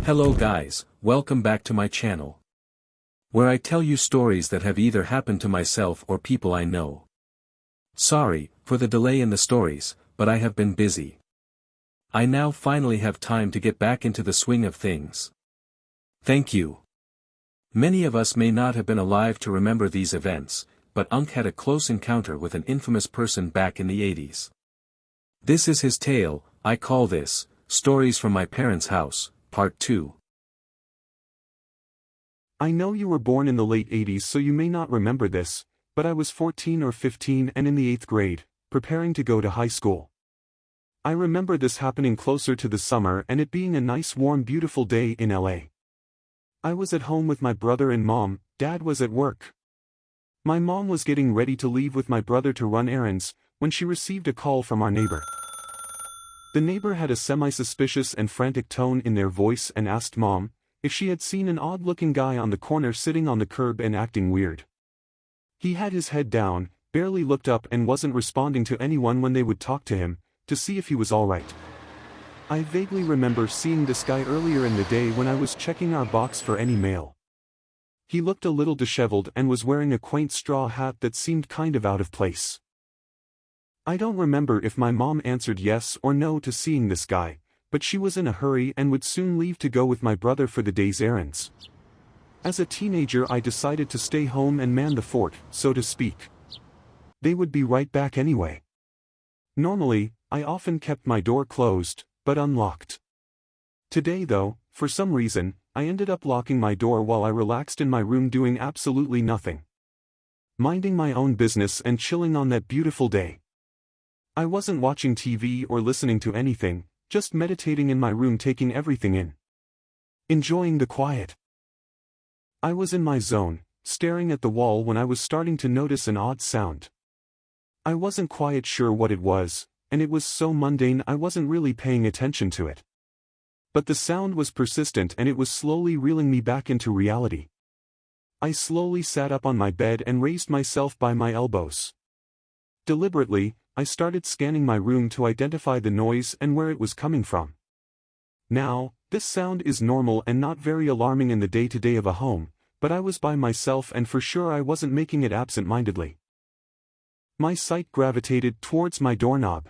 Hello guys, welcome back to my channel, where I tell you stories that have either happened to myself or people I know. Sorry for the delay in the stories, but I have been busy. I now finally have time to get back into the swing of things. Thank you. Many of us may not have been alive to remember these events, but Unc had a close encounter with an infamous person back in the 80s. This is his tale. I call this, Stories from My Parents' House, Part 2. I know you were born in the late 80s, so you may not remember this, but I was 14 or 15 and in the 8th grade, preparing to go to high school. I remember this happening closer to the summer and it being a nice warm beautiful day in LA. I was at home with my brother and mom. Dad was at work. My mom was getting ready to leave with my brother to run errands, when she received a call from our neighbor. The neighbor had a semi-suspicious and frantic tone in their voice and asked Mom if she had seen an odd-looking guy on the corner sitting on the curb and acting weird. He had his head down, barely looked up and wasn't responding to anyone when they would talk to him, to see if he was alright. I vaguely remember seeing this guy earlier in the day when I was checking our box for any mail. He looked a little disheveled and was wearing a quaint straw hat that seemed kind of out of place. I don't remember if my mom answered yes or no to seeing this guy, but she was in a hurry and would soon leave to go with my brother for the day's errands. As a teenager, I decided to stay home and man the fort, so to speak. They would be right back anyway. Normally, I often kept my door closed, but unlocked. Today though, for some reason, I ended up locking my door while I relaxed in my room doing absolutely nothing. Minding my own business and chilling on that beautiful day. I wasn't watching TV or listening to anything, just meditating in my room, taking everything in. Enjoying the quiet. I was in my zone, staring at the wall when I was starting to notice an odd sound. I wasn't quite sure what it was, and it was so mundane I wasn't really paying attention to it. But the sound was persistent and it was slowly reeling me back into reality. I slowly sat up on my bed and raised myself by my elbows. Deliberately, I started scanning my room to identify the noise and where it was coming from. Now, this sound is normal and not very alarming in the day-to-day of a home, but I was by myself and for sure I wasn't making it absent-mindedly. My sight gravitated towards my doorknob.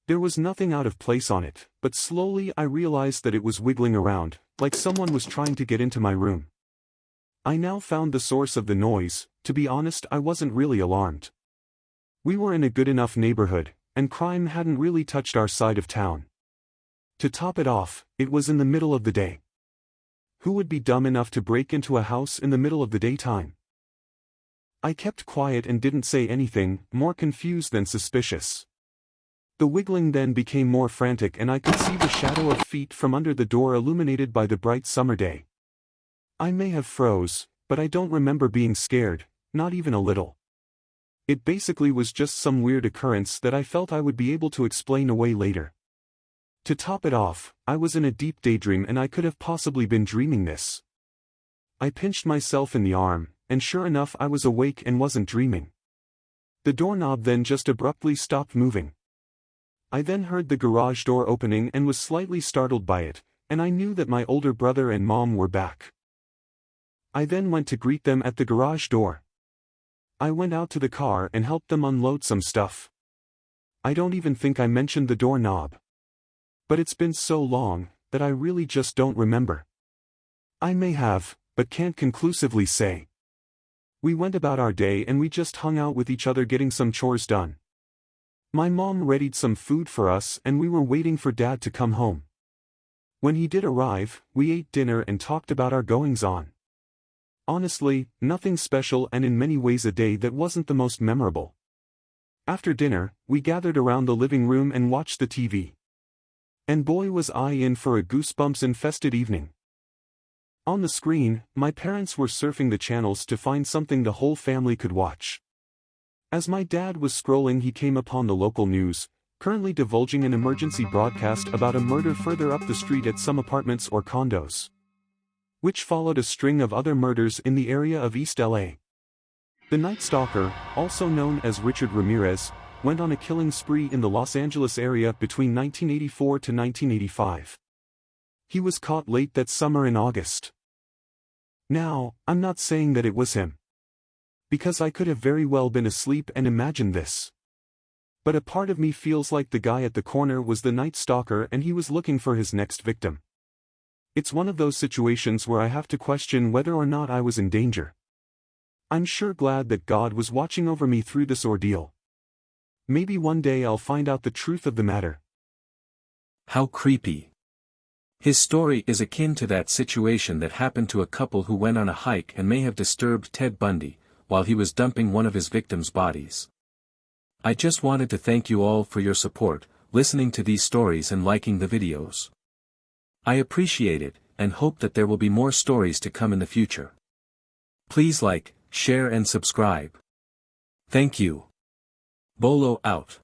There was nothing out of place on it, but slowly I realized that it was wiggling around, like someone was trying to get into my room. I now found the source of the noise. To be honest, I wasn't really alarmed. We were in a good enough neighborhood, and crime hadn't really touched our side of town. To top it off, it was in the middle of the day. Who would be dumb enough to break into a house in the middle of the daytime? I kept quiet and didn't say anything, more confused than suspicious. The wiggling then became more frantic and I could see the shadow of feet from under the door illuminated by the bright summer day. I may have froze, but I don't remember being scared, not even a little. It basically was just some weird occurrence that I felt I would be able to explain away later. To top it off, I was in a deep daydream and I could have possibly been dreaming this. I pinched myself in the arm, and sure enough I was awake and wasn't dreaming. The doorknob then just abruptly stopped moving. I then heard the garage door opening and was slightly startled by it, and I knew that my older brother and mom were back. I then went to greet them at the garage door. I went out to the car and helped them unload some stuff. I don't even think I mentioned the doorknob. But it's been so long, that I really just don't remember. I may have, but can't conclusively say. We went about our day and we just hung out with each other getting some chores done. My mom readied some food for us and we were waiting for Dad to come home. When he did arrive, we ate dinner and talked about our goings-on. Honestly, nothing special and in many ways a day that wasn't the most memorable. After dinner, we gathered around the living room and watched the TV. And boy was I in for a goosebumps-infested evening. On the screen, my parents were surfing the channels to find something the whole family could watch. As my dad was scrolling, he came upon the local news, currently divulging an emergency broadcast about a murder further up the street at some apartments or condos, which followed a string of other murders in the area of East LA. The Night Stalker, also known as Richard Ramirez, went on a killing spree in the Los Angeles area between 1984 to 1985. He was caught late that summer in August. Now, I'm not saying that it was him. Because I could have very well been asleep and imagined this. But a part of me feels like the guy at the corner was the night stalker and he was looking for his next victim. It's one of those situations where I have to question whether or not I was in danger. I'm sure glad that God was watching over me through this ordeal. Maybe one day I'll find out the truth of the matter. How creepy. His story is akin to that situation that happened to a couple who went on a hike and may have disturbed Ted Bundy, while he was dumping one of his victims' bodies. I just wanted to thank you all for your support, listening to these stories and liking the videos. I appreciate it, and hope that there will be more stories to come in the future. Please like, share and subscribe. Thank you. Bolo out.